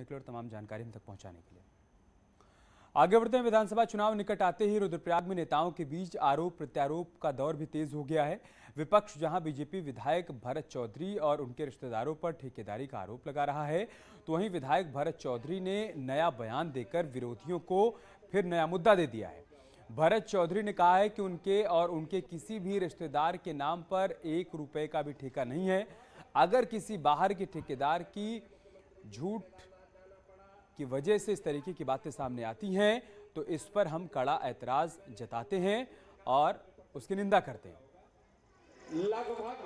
के लिए और तमाम जानकारी हम तक पहुंचाने के लिए। आगे बढ़ते हैं। विधानसभा चुनाव निकट आते ही रुद्रप्रयाग में नेताओं के बीच आरोप प्रत्यारोप का दौर भी तेज हो गया है। विपक्ष जहां बीजेपी विधायक भरत चौधरी और उनके रिश्तेदारों पर ठेकेदारी का आरोप लगा रहा है, तो वहीं विधायक भरत चौधरी ने नया बयान देकर विरोधियों को फिर नया मुद्दा दे दिया है। भरत चौधरी ने कहा है कि उनके और उनके किसी भी रिश्तेदार के नाम पर 1 रुपए का भी ठेका नहीं है। अगर किसी बाहर के ठेकेदार की झूठ की वजह से इस तरीके की बातें सामने आती हैं तो इस पर हम कड़ा ऐतराज जताते हैं और उसकी निंदा करते हैं। लगभग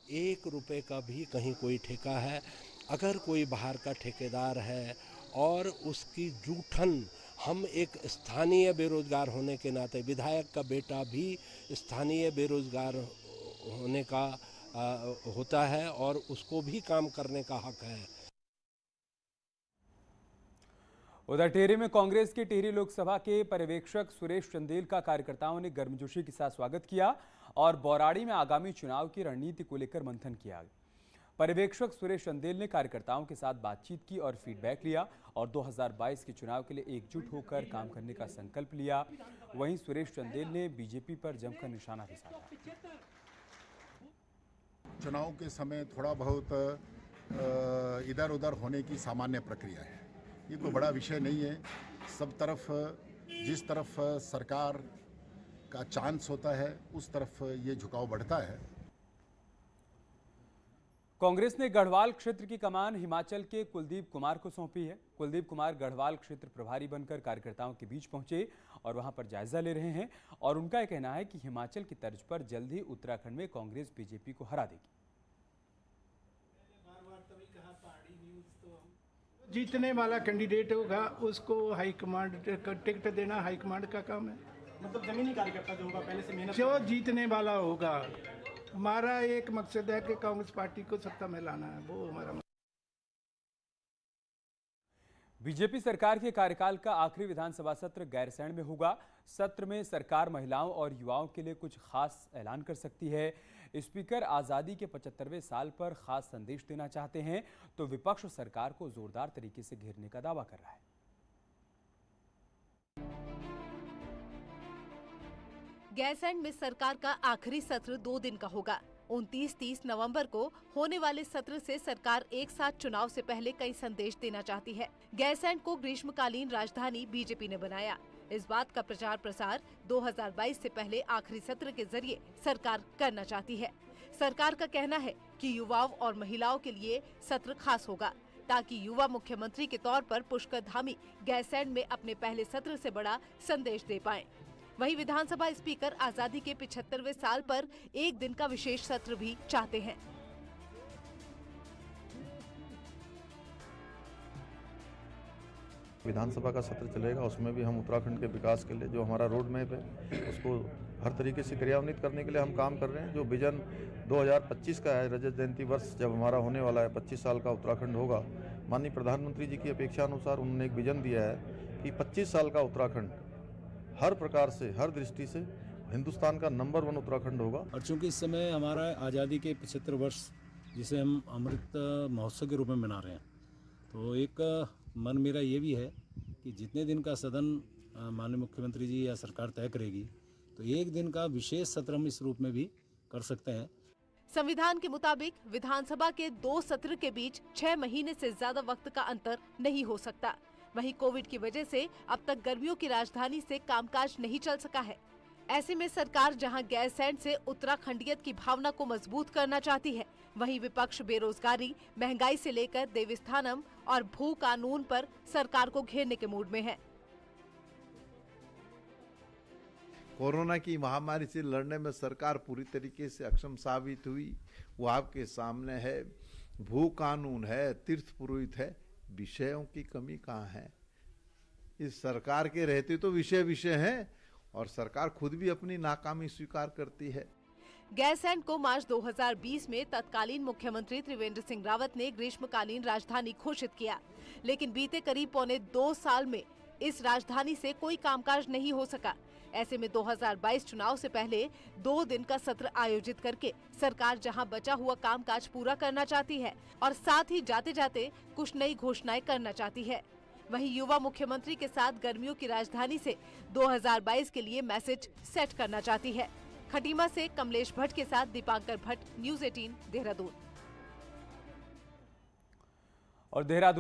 1 रुपए का भी कहीं कोई ठेका है। अगर कोई बाहर का ठेकेदार है और उसकी जूठन, हम एक स्थानीय बेरोजगार होने के नाते, विधायक का बेटा भी स्थानीय बेरोजगार होने का होता है और उसको भी काम करने का हक है। उधर टिहरी में कांग्रेस की टिहरी लोकसभा के पर्यवेक्षक सुरेश चंदेल का कार्यकर्ताओं ने गर्मजोशी के साथ स्वागत किया और बौराड़ी में आगामी चुनाव की रणनीति को लेकर मंथन किया। पर्यवेक्षक सुरेश चंदेल ने कार्यकर्ताओं के साथ बातचीत की और फीडबैक लिया और 2022 के चुनाव के लिए एकजुट होकर काम करने का संकल्प लिया। वहीं सुरेश चंदेल ने बीजेपी पर जमकर निशाना भी साधा। चुनाव के समय थोड़ा बहुत इधर उधर होने की सामान्य प्रक्रिया है, ये कोई बड़ा विषय नहीं है। सब तरफ जिस तरफ सरकार का चांस होता है उस तरफ ये झुकाव बढ़ता है। कांग्रेस ने गढ़वाल क्षेत्र की कमान हिमाचल के कुलदीप कुमार को सौंपी है। कुलदीप कुमार गढ़वाल क्षेत्र प्रभारी बनकर कार्यकर्ताओं के बीच पहुंचे और वहां पर जायजा ले रहे हैं और उनका यह कहना है कि हिमाचल की तर्ज पर जल्द ही उत्तराखंड में कांग्रेस बीजेपी को हरा देगी। जीतने वाला कैंडिडेट होगा उसको हाईकमांड टिकट देना हाईकमांड का काम है। मतलब जमीनी कार्यकर्ता जो होगा पहले से मेहनत जो जीतने वाला होगा, हमारा एक मकसद है कि कांग्रेस पार्टी को सत्ता में लाना है, वो हमारा। बीजेपी सरकार के कार्यकाल का आखिरी विधानसभा सत्र गैरसैंण में होगा। सत्र में सरकार महिलाओं और युवाओं के लिए कुछ खास ऐलान कर सकती है। स्पीकर आजादी के 75वें साल पर खास संदेश देना चाहते हैं तो विपक्ष सरकार को जोरदार तरीके से घेरने का दावा कर रहा है। गैरसैंण में सरकार का आखिरी सत्र 2 दिन का होगा। 29-30 नवंबर को होने वाले सत्र से सरकार एक साथ चुनाव से पहले कई संदेश देना चाहती है। गैरसैंण को ग्रीष्मकालीन राजधानी बीजेपी ने बनाया। इस बात का प्रचार प्रसार 2022 से पहले आखिरी सत्र के जरिए सरकार करना चाहती है। सरकार का कहना है कि युवाओं और महिलाओं के लिए सत्र खास होगा ताकि युवा मुख्यमंत्री के तौर पर पुष्कर धामी गैरसैंण में अपने पहले सत्र से बड़ा संदेश दे पाएं। वहीं विधानसभा स्पीकर आजादी के 75वें साल पर एक दिन का विशेष सत्र भी चाहते हैं। विधानसभा का सत्र चलेगा, उसमें भी हम उत्तराखंड के विकास के लिए जो हमारा रोड मैप है उसको हर तरीके से क्रियान्वित करने के लिए हम काम कर रहे हैं। जो विजन 2025 का है, रजत जयंती वर्ष जब हमारा होने वाला है, 25 साल का उत्तराखंड होगा। माननीय प्रधानमंत्री जी की अपेक्षा अनुसार उन्होंने एक विजन दिया है कि 25 साल का उत्तराखंड हर प्रकार से, हर दृष्टि से हिंदुस्तान का नंबर 1 उत्तराखंड होगा। और चूंकि इस समय हमारा आज़ादी के 75 वर्ष जिसे हम अमृत महोत्सव के रूप में मना रहे हैं, तो एक मन मेरा ये भी है कि जितने दिन का सदन माननीय मुख्यमंत्री जी या सरकार तय करेगी तो एक दिन का विशेष सत्र हम इस रूप में भी कर सकते हैं। संविधान के मुताबिक विधानसभा के 2 सत्र के बीच 6 महीने से ज्यादा वक्त का अंतर नहीं हो सकता। वहीं कोविड की वजह से अब तक गर्मियों की राजधानी से कामकाज नहीं चल सका है। ऐसे में सरकार जहां गैरसैंण से उत्तराखंडियत की भावना को मजबूत करना चाहती है, वहीं विपक्ष बेरोजगारी, महंगाई से लेकर देवस्थानम और भू कानून पर सरकार को घेरने के मूड में है। कोरोना की महामारी से लड़ने में सरकार पूरी तरीके से अक्षम साबित हुई, वो आपके सामने है। भू कानून है, तीर्थ पुरोहित है, विषयों की कमी कहाँ है? इस सरकार के रहते तो विषय हैं और सरकार खुद भी अपनी नाकामी स्वीकार करती है। गैरसैंण को मार्च 2020 में तत्कालीन मुख्यमंत्री त्रिवेंद्र सिंह रावत ने ग्रीष्मकालीन राजधानी घोषित किया, लेकिन बीते करीब 1.25 साल में इस राजधानी से कोई कामकाज नहीं हो सका। ऐसे में 2022 चुनाव से पहले 2 दिन का सत्र आयोजित करके सरकार जहां बचा हुआ कामकाज पूरा करना चाहती है और साथ ही जाते जाते कुछ नई घोषणाएं करना चाहती है, वहीं युवा मुख्यमंत्री के साथ गर्मियों की राजधानी से 2022 के लिए मैसेज सेट करना चाहती है। खटीमा से कमलेश भट्ट के साथ दीपांकर भट्ट, न्यूज़ 18 देहरादून। और देहरादून